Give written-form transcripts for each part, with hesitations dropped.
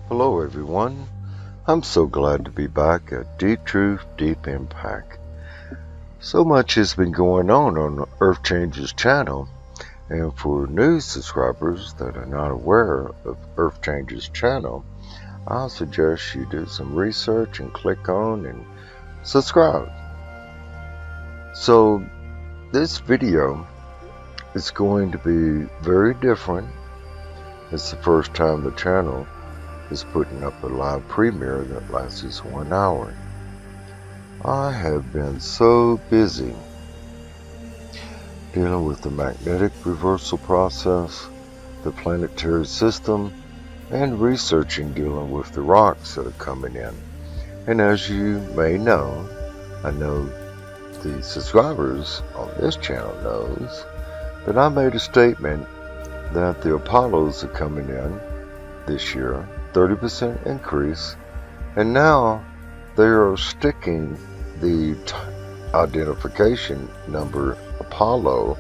Hello everyone, I'm so glad to be back at Deep Truth, Deep Impact. So much has been going on Earth Changes channel, and for new subscribers that are not aware of Earth Changes channel, I'll suggest you do some research and click on and subscribe. So this video is going to be very different. It's the first time the channel is putting up a live premiere that lasts 1 hour. I have been so busy dealing with the magnetic reversal process, the planetary system, and researching dealing with the rocks that are coming in. And as you may know, I know the subscribers on this channel knows that I made a statement that the Apollos are coming in this year, 30% increase, and now they are sticking the identification number Apollo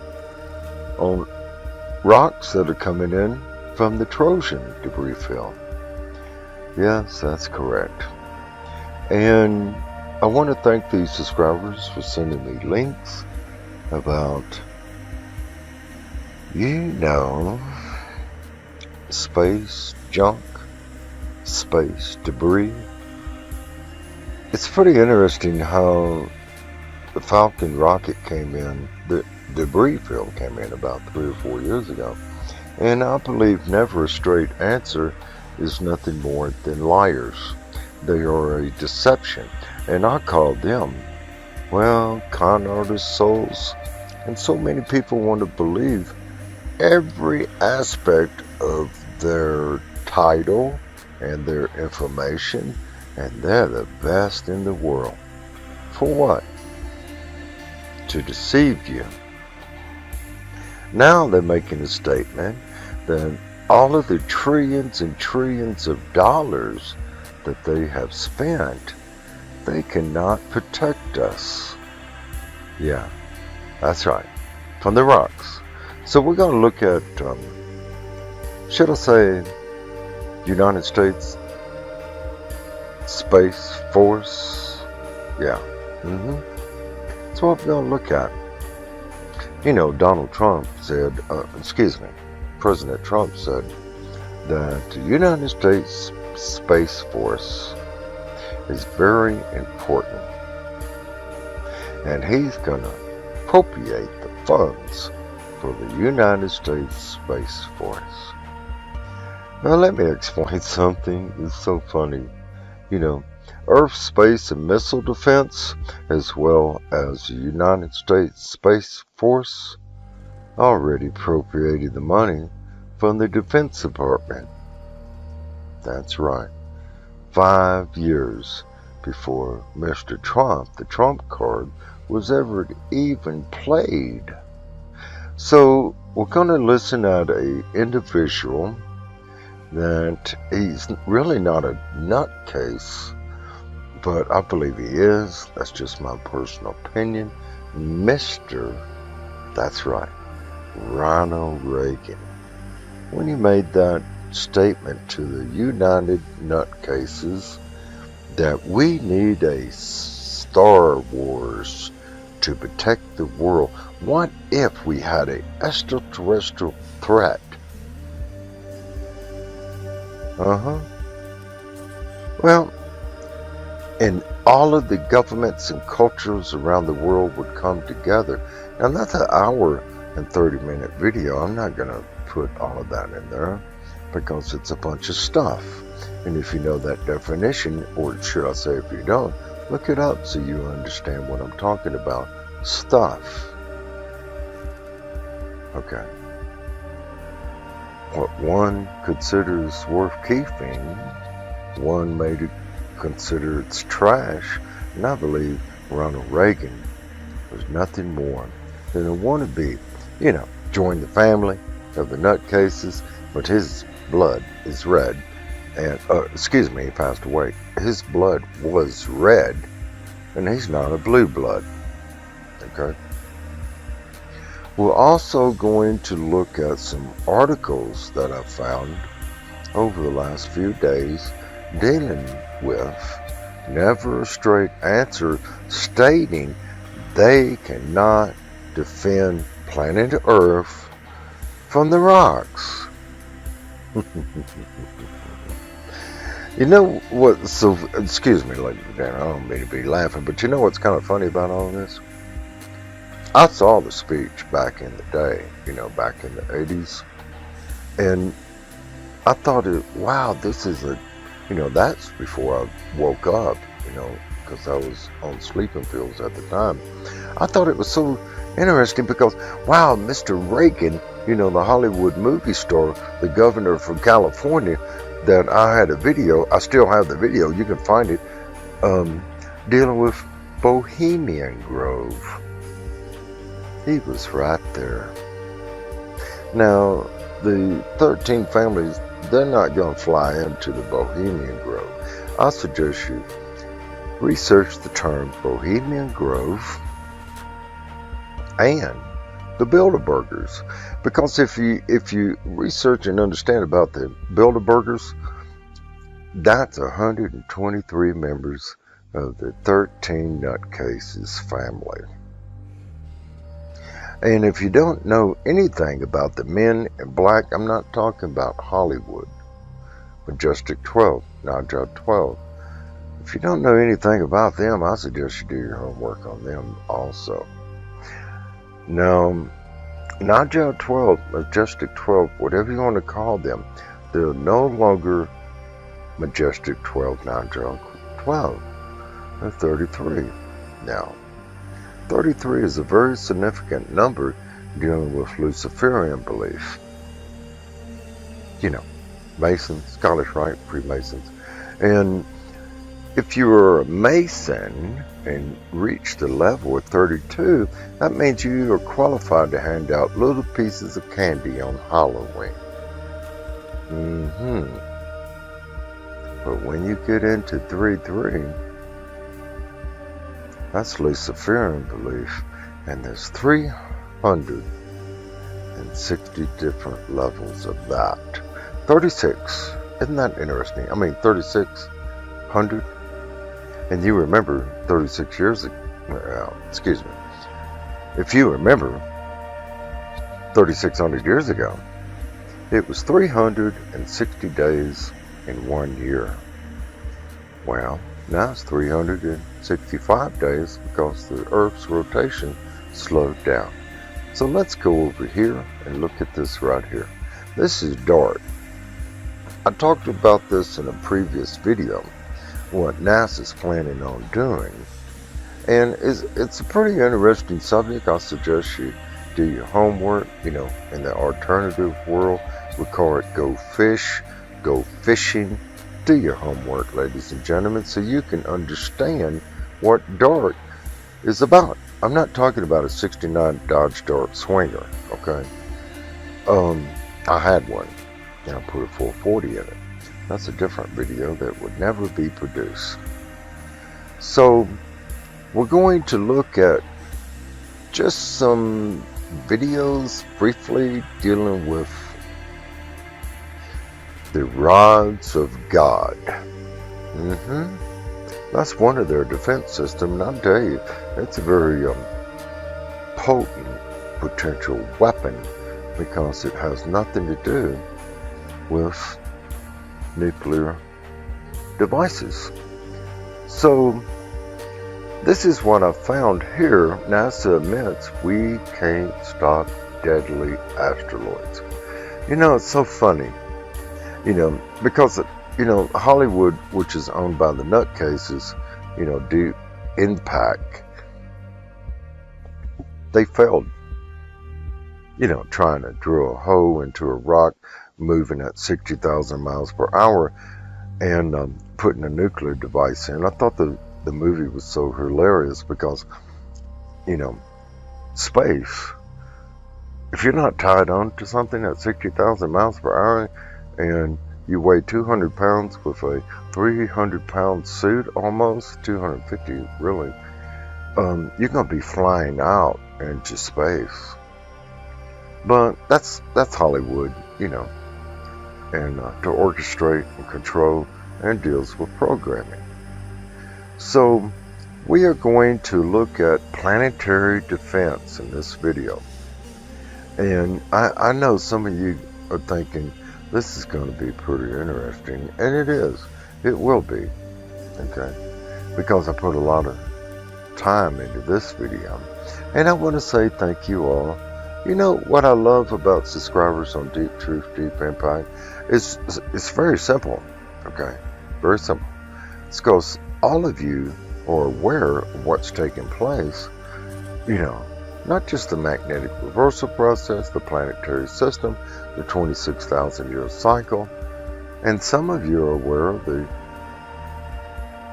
on rocks that are coming in from the Trojan debris field. Yes, that's correct. And I want to thank these subscribers for sending me links about, space junk, space debris. It's pretty interesting how the Falcon rocket came in, the debris field came in about 3 or 4 years ago. And I believe never a straight answer is nothing more than liars. They are a deception. And I call them, con artist souls. And so many people want to believe every aspect of their title and their information, and they're the best in the world. For what? To deceive you. Now they're making a statement that all of the trillions and trillions of dollars that they have spent, they cannot protect us. Yeah, that's right, from the rocks. So we're going to look at, should I say, United States Space Force. Yeah. That's what we're going to look at. Donald Trump said, President Trump said that the United States Space Force is very important. And he's going to appropriate the funds for the United States Space Force. Now let me explain something. It's so funny. Earth, space, and missile defense, as well as the United States Space Force, already appropriated the money from the Defense Department. That's right. 5 years before Mr. Trump, the Trump card, was ever even played. So we're going to listen at an individual that he's really not a nutcase, but I believe he is. That's just my personal opinion. That's right, Ronald Reagan. When he made that statement to the United Nutcases that we need a Star Wars to protect the world. What if we had an extraterrestrial threat? And all of the governments and cultures around the world would come together. Now that's an hour and 30-minute video. I'm not going to put all of that in there because it's a bunch of stuff. And if you know that definition, or should I say if you don't, look it up so you understand what I'm talking about. Stuff. Okay. What one considers worth keeping, one may consider it's trash. And I believe Ronald Reagan was nothing more than a wannabe. Join the family of the nutcases, but his blood is red. And, he passed away. His blood was red, and he's not a blue blood. Okay? We're also going to look at some articles that I found over the last few days dealing with never a straight answer, stating they cannot defend planet Earth from the rocks. You know what? So, excuse me, ladies and gentlemen, I don't mean to be laughing, but you know what's kind of funny about all this? I saw the speech back in the day, back in the 80s, and I thought, wow, this is that's before I woke up, because I was on sleeping pills at the time. I thought it was so interesting because, wow, Mr. Reagan, the Hollywood movie star, the governor from California, that I had a video, I still have the video, you can find it, dealing with Bohemian Grove. He was right there. Now, the 13 families, they're not going to fly into the Bohemian Grove. I suggest you research the term Bohemian Grove and the Bilderbergers, because if you research and understand about the Bilderbergers, that's 123 members of the 13 nutcases family. And if you don't know anything about the men in black, I'm not talking about Hollywood, Majestic 12, Nigel 12. If you don't know anything about them, I suggest you do your homework on them also. Now, Nigel 12, Majestic 12, whatever you want to call them, they're no longer Majestic 12, Nigel 12. They're 33 now. 33 is a very significant number dealing with Luciferian belief. Masons, Scottish Rite, Freemasons. And if you are a Mason and reach the level of 32, that means you are qualified to hand out little pieces of candy on Halloween. But when you get into 33, that's Luciferian belief, and there's 360 different levels of that. 36, isn't that interesting? 3600, and you remember 36 years ago, if you remember 3,600 years ago, it was 360 days in 1 year. Well, now it's 365 days because the Earth's rotation slowed down. So let's go over here and look at this right here. This is dark. I talked about this in a previous video, what NASA's planning on doing. And it's a pretty interesting subject. I suggest you do your homework. In the alternative world, we call it go fish, go fishing. Do your homework, ladies and gentlemen, so you can understand what dark is about. I'm not talking about a 69 Dodge Dart Swinger, okay? I had one, and I put a 440 in it. That's a different video that would never be produced. So, we're going to look at just some videos briefly dealing with the rods of God. That's one of their defense systems, and I'll tell you, it's a very potent potential weapon because it has nothing to do with nuclear devices. So, this is what I found here. NASA admits we can't stop deadly asteroids. It's so funny. Because, Hollywood, which is owned by the nutcases, do impact. They failed, trying to drill a hole into a rock, moving at 60,000 miles per hour, and putting a nuclear device in. I thought the movie was so hilarious because, space, if you're not tied on to something at 60,000 miles per hour, and you weigh 200 pounds with a 300-pound suit, almost 250 really, you're going to be flying out into space. But that's Hollywood, and to orchestrate and control, and deals with programming. So we are going to look at planetary defense in this video. And I know some of you are thinking, this is going to be pretty interesting, and it is. It will be, okay? Because I put a lot of time into this video. And I want to say thank you all. You know what I love about subscribers on Deep Truth, Deep Impact is it's very simple, okay? Very simple. It's because all of you are aware of what's taking place, you know, not just the magnetic reversal process, the planetary system, the 26,000-year cycle, and some of you are aware of the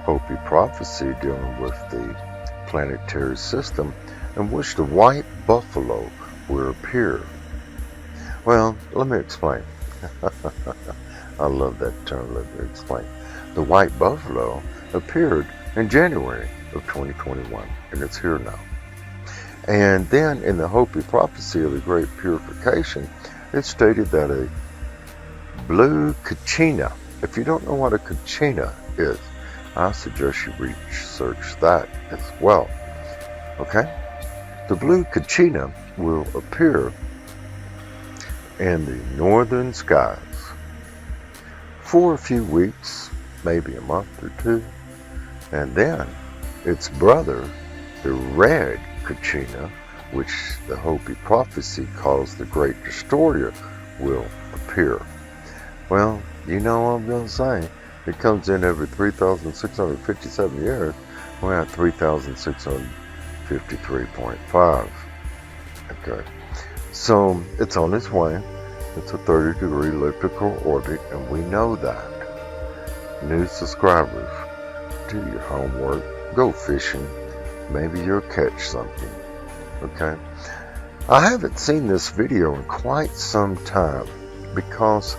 Hopi prophecy dealing with the planetary system in which the white buffalo will appear. Well, let me explain. I love that term, let me explain. The white buffalo appeared in January of 2021, and it's here now. And then in the Hopi prophecy of the Great Purification, it stated that a blue kachina, if you don't know what a kachina is, I suggest you research that as well. Okay? The blue kachina will appear in the northern skies for a few weeks, maybe a month or two, and then its brother, the red kachina, which the Hopi prophecy calls the Great Destroyer, will appear. Well, you know what I'm going to say. It comes in every 3,657 years. We're at 3,653.5. Okay. So it's on its way. It's a 30-degree elliptical orbit, and we know that. New subscribers, do your homework. Go fishing. Maybe you'll catch something. Okay. I haven't seen this video in quite some time because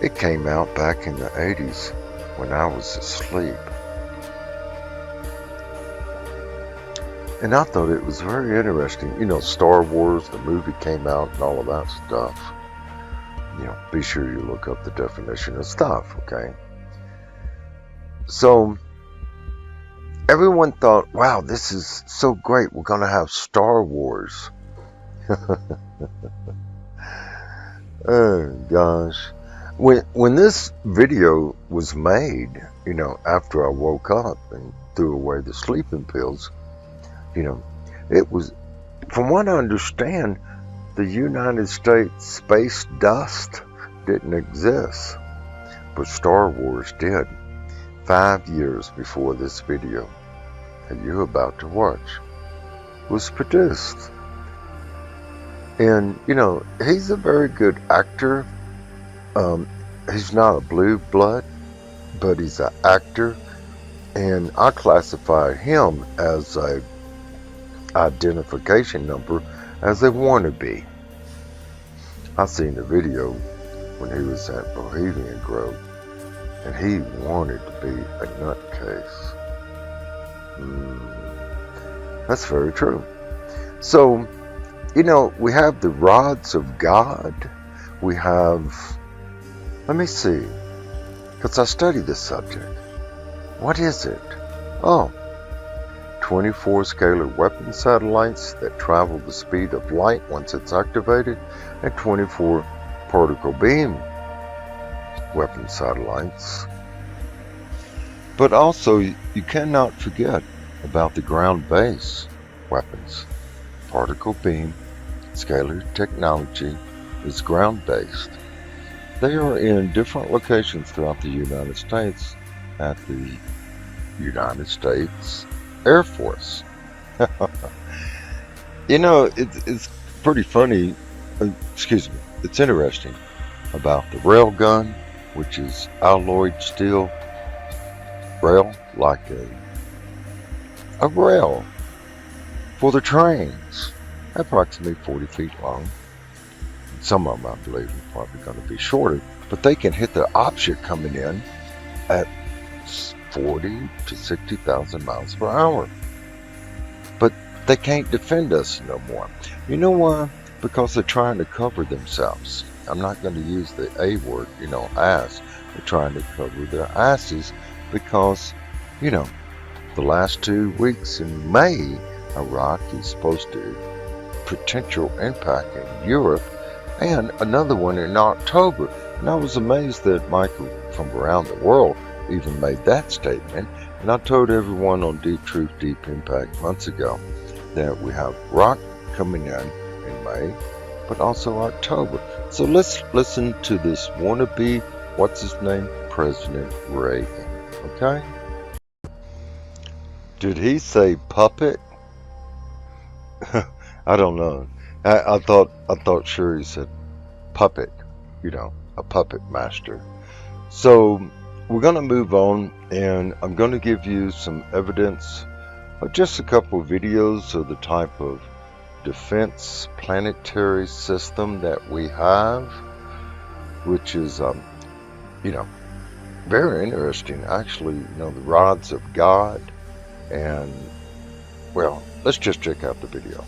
it came out back in the 80s when I was asleep. And I thought it was very interesting. You know, Star Wars, the movie came out and all of that stuff. You know, be sure you look up the definition of stuff, okay? So, everyone thought, wow, this is so great. We're going to have Star Wars. Oh, gosh. When this video was made, you know, after I woke up and threw away the sleeping pills, you know, it was, from what I understand, the United States space dust didn't exist, but Star Wars did. 5 years before this video that you're about to watch was produced. And, you know, he's a very good actor. He's not a blue blood, but he's an actor. And I classified him as a identification number as a wannabe. I seen the video when he was at Bohemian Grove, and he wanted to be a nutcase. That's very true. So, you know, we have the rods of God. We have, let me see, because I studied this subject. What is it? Oh, 24 scalar weapon satellites that travel the speed of light once it's activated, and 24 particle beam weapon satellites. But also, you cannot forget about the ground-based weapons. Particle beam scalar technology is ground-based. They are in different locations throughout the United States at the United States Air Force. You know, it's pretty funny, it's interesting about the rail gun, which is alloyed steel rail, like a rail for the trains, approximately 40 feet long. Some of them, I believe, are probably going to be shorter, but they can hit the object coming in at 40 to 60,000 miles per hour. But they can't defend us no more. You know why? Because they're trying to cover themselves. I'm not going to use the A word, ass. They're trying to cover their asses because, you know, the last 2 weeks in May, Iraq is supposed to potential impact in Europe, and another one in October. And I was amazed that Michael from around the world even made that statement. And I told everyone on Deep Truth, Deep Impact months ago that we have rock coming in May, but also October. So let's listen to this wannabe, what's his name, President Reagan. Okay? Did he say puppet? I don't know. I thought sure he said puppet, a puppet master. So we're going to move on, and I'm going to give you some evidence of just a couple of videos of the type of defense planetary system that we have, which is, very interesting. Actually, the rods of God, and, well, let's just check out the video.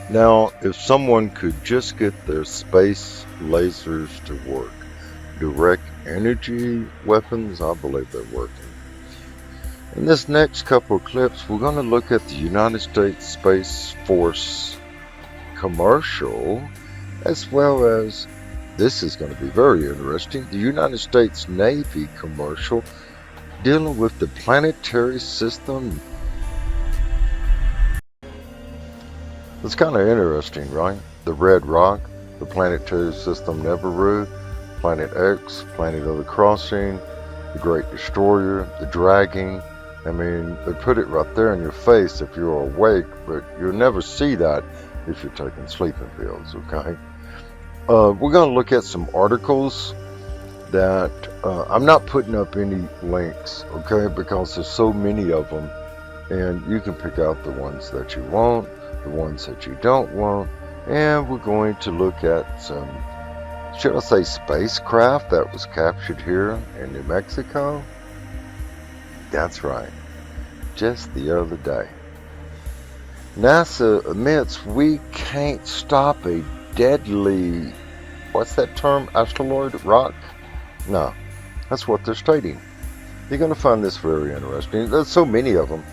Now, if someone could just get their space lasers to work, direct energy weapons, I believe they're working. In this next couple of clips, we're going to look at the United States Space Force commercial, as well as, this is going to be very interesting, the United States Navy commercial dealing with the planetary system. It's kind of interesting, right? The red rock, the planetary system Nibiru, Planet X, Planet of the Crossing, the Great Destroyer, the Dragging. I mean, they put it right there in your face if you're awake, but you'll never see that if you're taking sleeping pills, okay? We're going to look at some articles that I'm not putting up any links, okay, because there's so many of them, and you can pick out the ones that you want, the ones that you don't want, and we're going to look at some, should I say, spacecraft that was captured here in New Mexico. That's right, just the other day. NASA admits we can't stop a deadly, what's that term, asteroid, rock? No, that's what they're stating. You're going to find this very interesting. There's so many of them.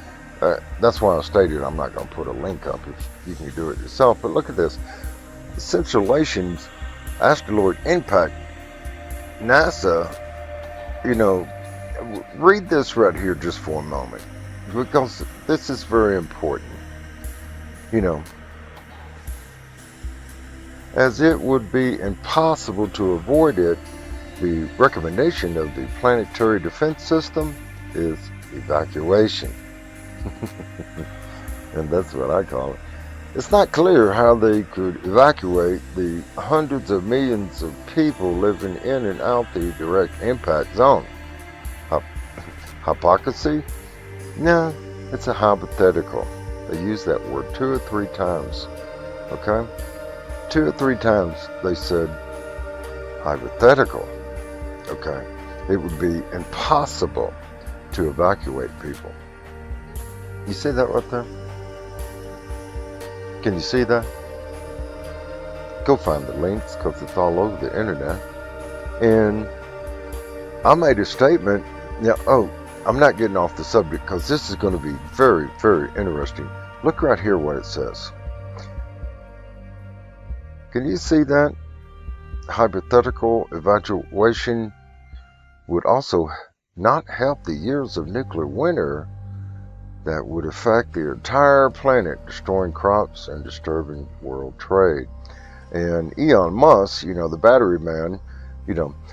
That's why I stated I'm not going to put a link up if you can do it yourself. But look at this. Simulations, asteroid impact. NASA, read this right here just for a moment, because this is very important. As it would be impossible to avoid it, the recommendation of the planetary defense system is evacuation. And that's what I call it. It's not clear how they could evacuate the hundreds of millions of people living in and out the direct impact zone. Hypocrisy? No, it's a hypothetical. They use that word 2 or 3 times. Okay? 2 or 3 times they said hypothetical. Okay? It would be impossible to evacuate people. You see that right there? Can you see that? Go find the links, because it's all over the internet. And I made a statement. I'm not getting off the subject, because this is going to be very, very interesting. Look right here what it says. Can you see that? Hypothetical evacuation would also not help the years of nuclear winter that would affect the entire planet, destroying crops and disturbing world trade. And Elon Musk, the battery man,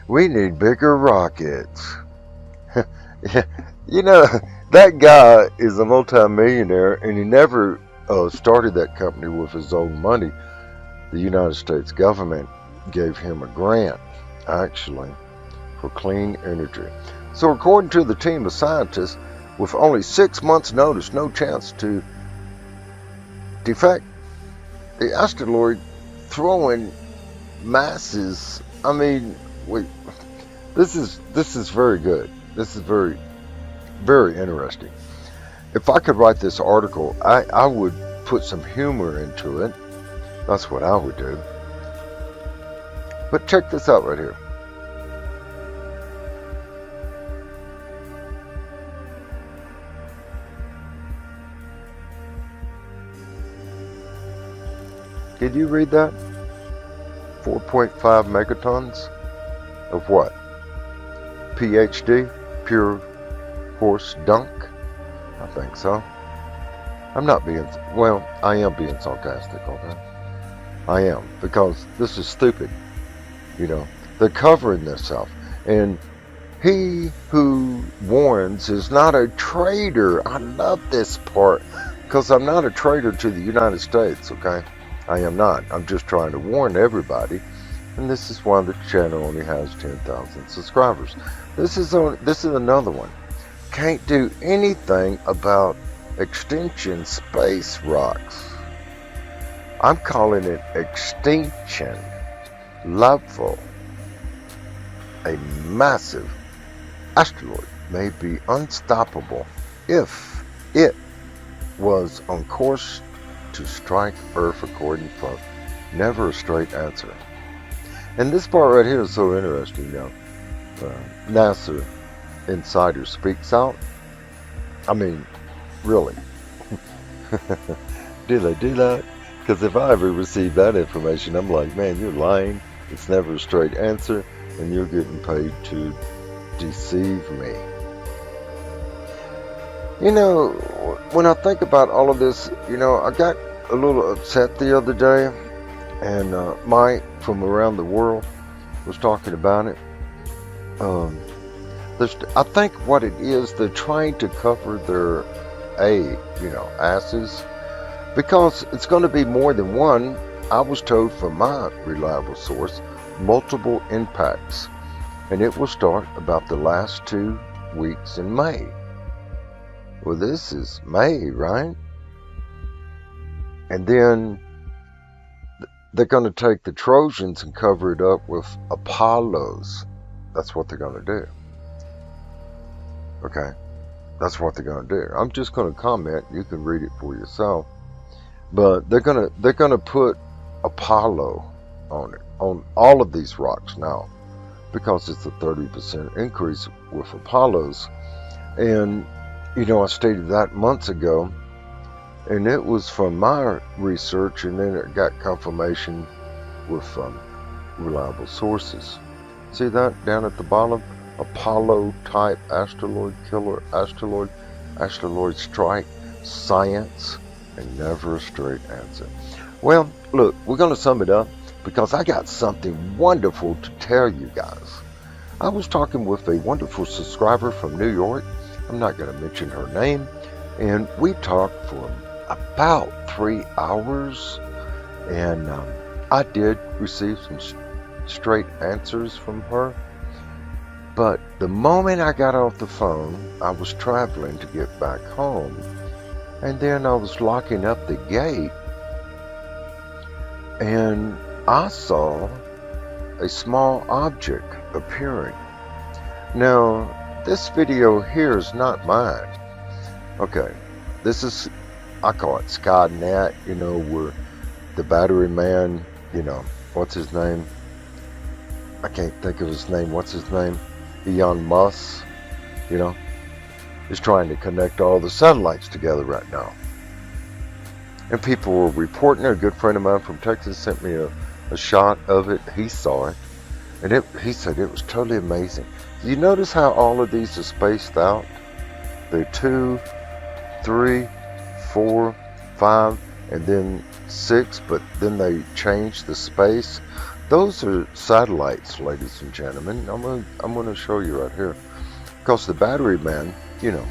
we need bigger rockets. That guy is a multimillionaire, and he never started that company with his own money. The United States government gave him a grant, actually, for clean energy. So according to the team of scientists, with only 6 months' notice, no chance to defect the asteroid, throwing masses. I mean, this is very good. This is very, very interesting. If I could write this article, I would put some humor into it, That's what I would do. But check this out right here. Did you read that? 4.5 megatons of what? PhD? Pure horse dunk? I think so. I'm not being, well, I am being sarcastic, okay? I am, because this is stupid. You know, they're covering this up. And he who warns is not a traitor. I love this part, because I'm not a traitor to the United States, okay? I am not. I'm just trying to warn everybody. And this is why the channel only has 10,000 subscribers. This is another one. Can't do anything about extinction space rocks. I'm calling it extinction level. A massive asteroid may be unstoppable if it was on course to strike Earth, according to never a straight answer. And this part right here is so interesting now. NASA insider speaks out. I mean, really. Did I do that? Because if I ever receive that information, I'm like, man, you're lying. It's never a straight answer, and you're getting paid to deceive me. You know, when I think about all of this, you know, I got a little upset the other day, and Mike from around the world was talking about it. I think what it is, they're trying to cover their asses, because it's going to be more than one. I was told from my reliable source, multiple impacts, and it will start about the last 2 weeks in May. Well, this is May, right? And then they're going to take the Trojans and cover it up with Apollos. That's what they're going to do. Okay? That's what they're going to do. I'm just going to comment. You can read it for yourself. But they're going to put Apollo on it, on all of these rocks now, because it's a 30% increase with Apollos. And, you know, I stated that months ago, and it was from my research, and then it got confirmation with reliable sources. See that down at the bottom? Apollo type asteroid killer, asteroid strike, science, and never a straight answer. Well, look, we're going to sum it up, because I got something wonderful to tell you guys. I was talking with a wonderful subscriber from New York. I'm not going to mention her name. And we talked for about 3 hours. And I did receive some straight answers from her. But the moment I got off the phone, I was traveling to get back home. And then I was locking up the gate. And I saw a small object appearing. Now, this video here is not mine. Okay, this is, I call it Skynet, you know, where the battery man, you know, what's his name? I can't think of his name. What's his name? Elon Musk, you know, is trying to connect all the satellites together right now. And people were reporting. A good friend of mine from Texas sent me a shot of it. He saw it, and he said it was totally amazing. You notice how all of these are spaced out? They're 2, 3, 4, 5, and then 6, but then they change the space. Those are satellites, ladies and gentlemen. I'm going to show you right here. Because the battery man, you know,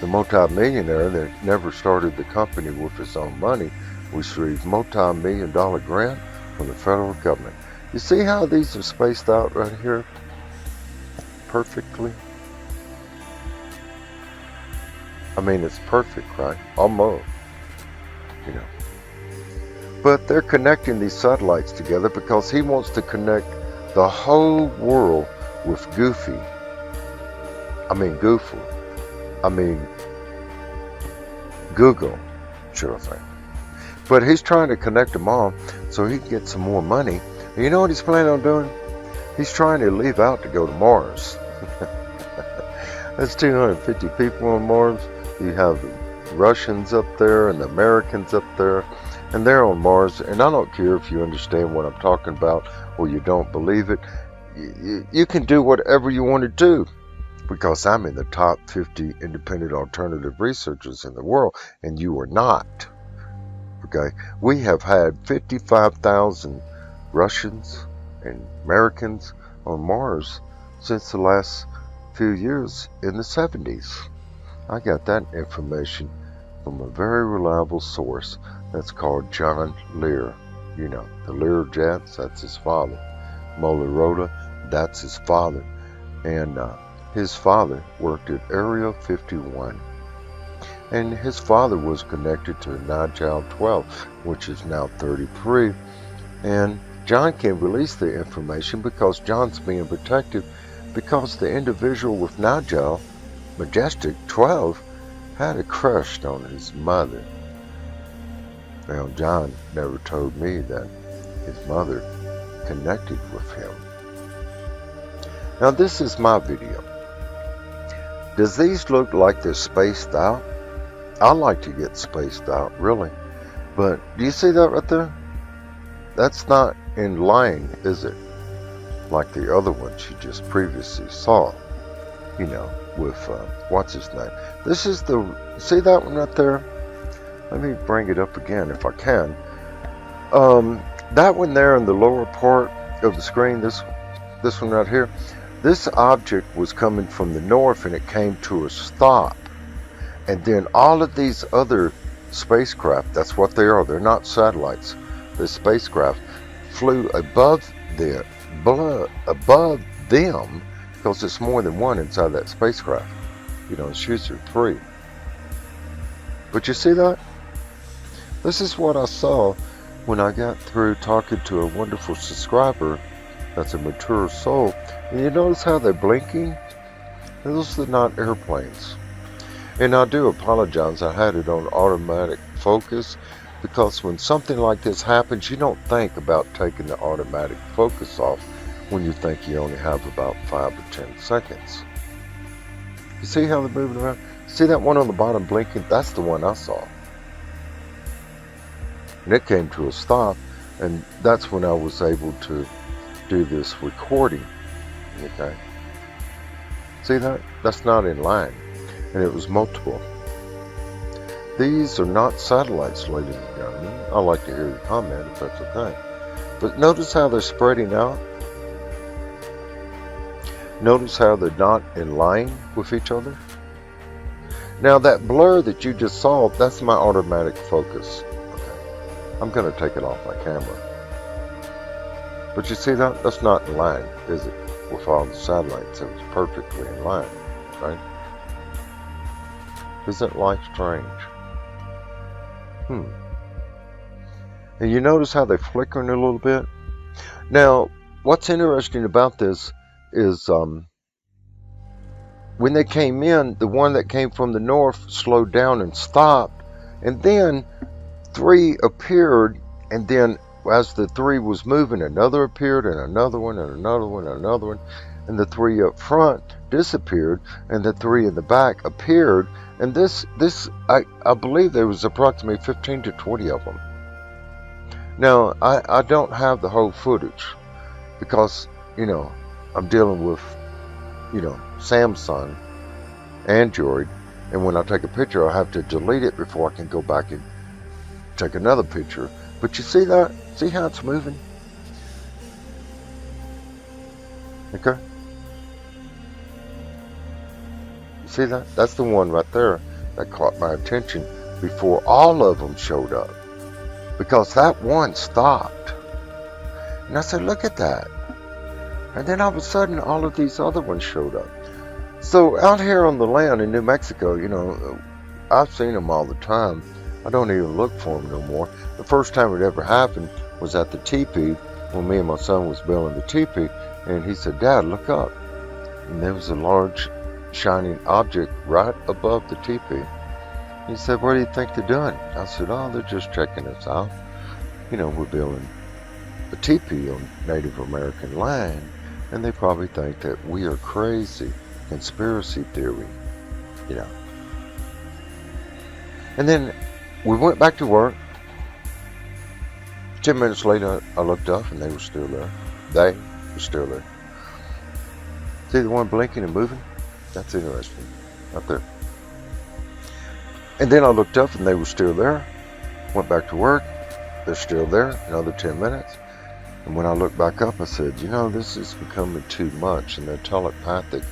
the multi-millionaire that never started the company with his own money, received multi-million-dollar grant from the federal government. You see how these are spaced out right here? Perfectly. I mean, it's perfect, right? Almost. You know. But they're connecting these satellites together because he wants to connect the whole world with Goofy. Google, should I say. But he's trying to connect them all so he can get some more money. And you know what he's planning on doing? He's trying to leave out to go to Mars. That's 250 people on Mars. You have the Russians up there and the Americans up there, and they're on Mars. And I don't care if you understand what I'm talking about or you don't believe it. You can do whatever you want to do, because I'm in the top 50 independent alternative researchers in the world, and you are not. Okay, we have had 55,000 Russians and Americans on Mars since the last few years in the 70s. I got that information from a very reliable source that's called John Lear. You know, the Lear jets, that's his father. Motorola, that's his father. And his father worked at Area 51. And his father was connected to Nigel 12, which is now 33. And John can't release the information because John's being protected, because the individual with Nigel, Majestic 12, had a crush on his mother. Now, John never told me that his mother connected with him. Now, this is my video. Does these look like they're spaced out? I like to get spaced out, really. But do you see that right there? That's not in line, is it? Like the other ones you just previously saw. You know, with, what's his name? This is the, see that one right there? Let me bring it up again if I can. That one there in the lower part of the screen, this one right here, this object was coming from the north and it came to a stop. And then all of these other spacecraft, that's what they are, they're not satellites, the spacecraft flew above them, because there's more than one inside that spacecraft. You know, it's usually 3. But you see that? This is what I saw when I got through talking to a wonderful subscriber that's a mature soul. And you notice how they're blinking? Those are not airplanes. And I do apologize, I had it on automatic focus, because when something like this happens, you don't think about taking the automatic focus off when you think you only have about 5 or 10 seconds. You see how they're moving around? See that one on the bottom blinking? That's the one I saw. And it came to a stop, and that's when I was able to do this recording. Okay. See that? That's not in line. And it was multiple. These are not satellites, ladies and gentlemen. I'd like to hear your comment if that's okay. But notice how they're spreading out. Notice how they're not in line with each other. Now that blur that you just saw, that's my automatic focus. Okay. I'm going to take it off my camera. But you see that? That's not in line, is it? With all the satellites, it was perfectly in line, right? Isn't life strange? And you notice how they're flickering a little bit? Now, what's interesting about this is when they came in, the one that came from the north slowed down and stopped, and then 3 appeared, and then as the 3 was moving, another appeared, and another one, and another one, and another one, and the 3 up front disappeared, and the 3 in the back appeared. And this I believe there was approximately 15 to 20 of them. Now, I don't have the whole footage because, you know, I'm dealing with, you know, Samsung, Android, and when I take a picture, I have to delete it before I can go back and take another picture. But you see that? See how it's moving? Okay. See that? That's the one right there that caught my attention before all of them showed up. Because that one stopped. And I said, look at that. And then all of a sudden, all of these other ones showed up. So out here on the land in New Mexico, you know, I've seen them all the time. I don't even look for them no more. The first time it ever happened was at the teepee when me and my son was building the teepee. And he said, Dad, look up. And there was a large shining object right above the teepee. He said, what do you think they're doing? I said, oh, they're just checking us out. We're building a teepee on Native American land, and they probably think that we are crazy. Conspiracy theory, you know. And then we went back to work. 10 minutes later, I looked up and they were still there. They were still there. See the one blinking and moving? That's interesting. Up there. And then I looked up and they were still there. Went back to work. They're still there. Another 10 minutes. And when I looked back up, I said, this is becoming too much. And they're telepathic.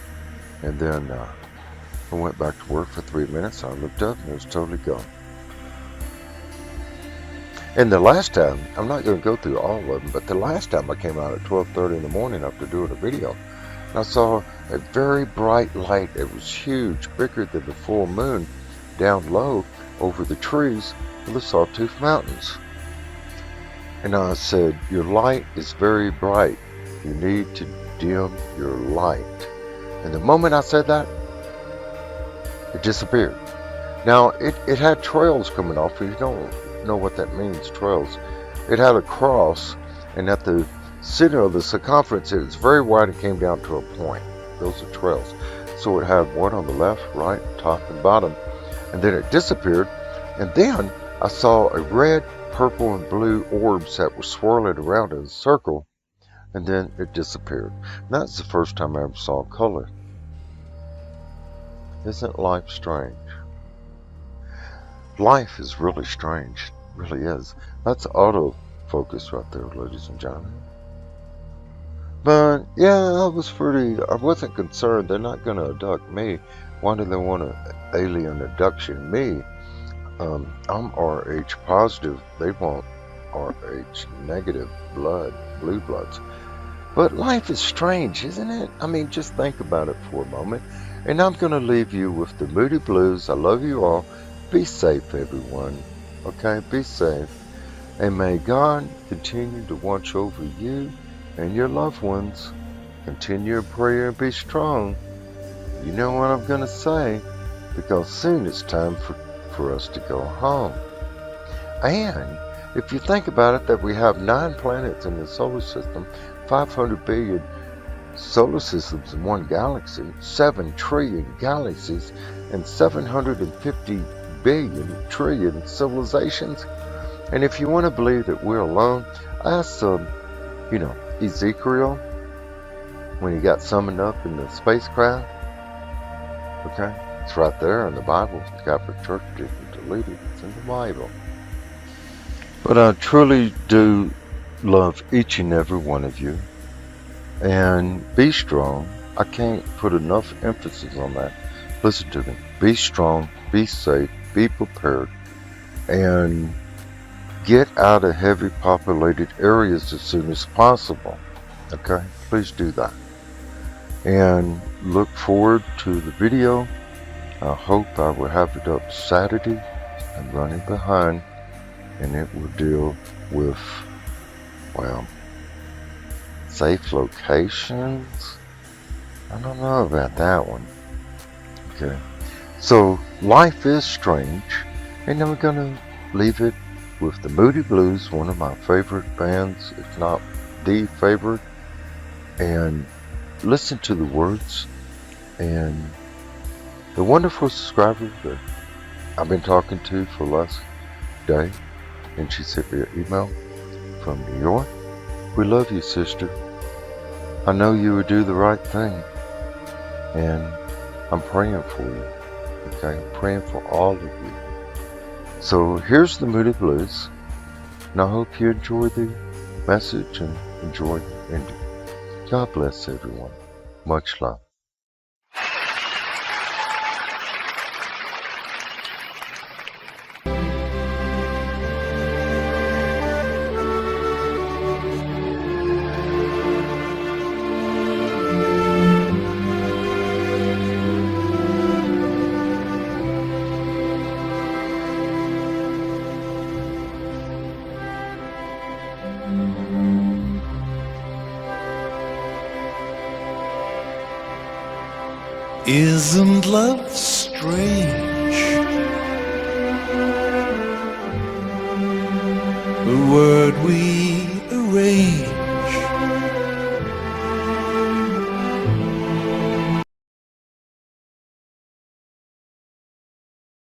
And then I went back to work for 3 minutes. I looked up and it was totally gone. And the last time, I'm not going to go through all of them, but the last time I came out at 12:30 in the morning after doing a video, and I saw a very bright light. It was huge, bigger than the full moon, down low over the trees of the Sawtooth Mountains. And I said, your light is very bright. You need to dim your light. And the moment I said that, it disappeared. Now, it had trails coming off. You don't know what that means, trails. It had a cross, and at the center of the circumference, it was very wide and came down to a point. Those are trails. So it had one on the left, right, top, and bottom. And then it disappeared. And then I saw a red, purple, and blue orbs that were swirling around in a circle. And then it disappeared. And that's the first time I ever saw color. Isn't life strange? Life is really strange. It really is. That's autofocus right there, ladies and gentlemen. But yeah, I wasn't concerned. They're not going to abduct me. Why do they want an alien abduction me? I'm RH positive. They want RH negative blood, blue bloods. But life is strange, isn't it? I mean, just think about it for a moment. And I'm going to leave you with the Moody Blues. I love you all. Be safe, everyone. Okay, be safe. And may God continue to watch over you and your loved ones. Continue in prayer and be strong. You know what I'm going to say, because soon it's time for us to go home. And if you think about it, that we have 9 planets in the solar system, 500 billion solar systems in one galaxy, 7 trillion galaxies, and 750 billion trillion civilizations. And if you want to believe that we're alone, ask Ezekiel, when he got summoned up in the spacecraft. Okay, it's right there in the Bible. The Catholic Church didn't delete it. It's in the Bible. But I truly do love each and every one of you. And be strong. I can't put enough emphasis on that. Listen to me. Be strong. Be safe. Be prepared. And get out of heavy populated areas as soon as possible. Okay? Please do that. And look forward to the video. I hope I will have it up Saturday. I'm running behind. And it will deal with, safe locations. I don't know about that one. Okay. So life is strange. And I'm going to leave it with the Moody Blues, one of my favorite bands, if not the favorite. And listen to the words. And the wonderful subscriber that I've been talking to for the last day, and she sent me an email from New York. We love you, sister. I know you would do the right thing. And I'm praying for you. Okay? I'm praying for all of you. So here's the Moody Blues. And I hope you enjoy the message and enjoy the ending. God bless everyone. Much love. Isn't love strange? word we arrange